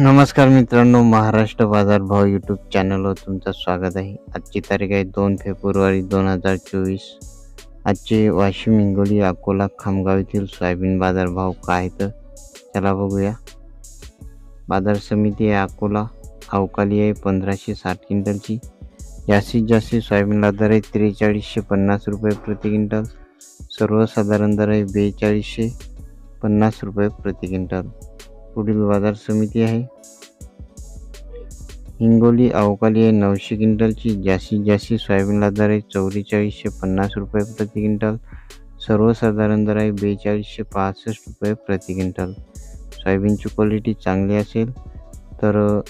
नमस्कार मित्रांनो, महाराष्ट्र बाजार भाव यूट्यूब चॅनलवर तुमचं स्वागत आहे. आजची तारीख आहे 2 फेब्रुवारी 2024. आजचे वाशिम, हिंगोली, अकोला, खामगाव येथील सोयाबीन बाजार भाव काय आहेत चला बघूया. बाजार समिती आहे अकोला, अवकाली आहे 1560 क्विंटलची. जास्तीत जास्त सोयाबीनला दर आहे 4350 रुपये प्रति क्विंटल. सर्वसाधारण दर आहे 4250 रुपये प्रति क्विंटल. पुढील बाजार समिती आहे हिंगोली, अवकाली आहे 900 क्विंटलची. जास्तीत जास्त सोयाबीनला दर आहे 4450 रुपये प्रति क्विंटल. सर्वसाधारण दर आहे 4265 रुपये प्रति क्विंटल. सोयाबीनची क्वालिटी चांगली असेल तर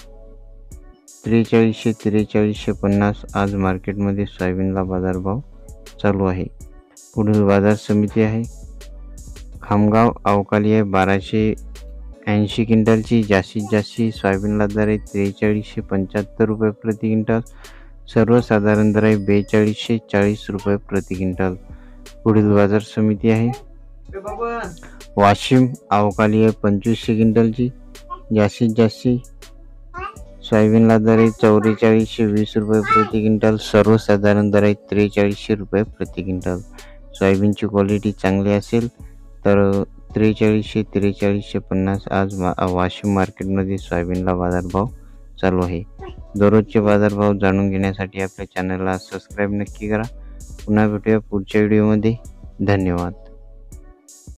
4350 आज मार्केटमध्ये सोयाबीनला बाजारभाव चालू आहे. पुढील बाजार समिती आहे खामगाव, अवकाली आहे 1280 क्विंटलची. जास्तीत जास्त सोयाबीनला दर आहे 4375 रुपये प्रति क्विंटल. सर्वसाधारण दर आहे 4240 रुपये प्रति क्विंटल. पुढील बाजार समिती आहे वाशिम, अवकाली आहे 2500 क्विंटलची. जास्तीत जास्त सोयाबीनला दर आहे 4420 रुपये प्रति क्विंटल. सर्वसाधारण दर आहे 4300 रुपये प्रति क्विंटल. सोयाबीनची क्वालिटी चांगली असेल तर 4350 आज वाशिम मार्केटमध्ये सोयाबीनला बाजारभाव चालू आहे. दररोजचे बाजारभाव जाणून घेण्यासाठी आपल्या चॅनलला सबस्क्राईब नक्की करा. पुन्हा भेटूया पुढच्या व्हिडिओमध्ये. धन्यवाद.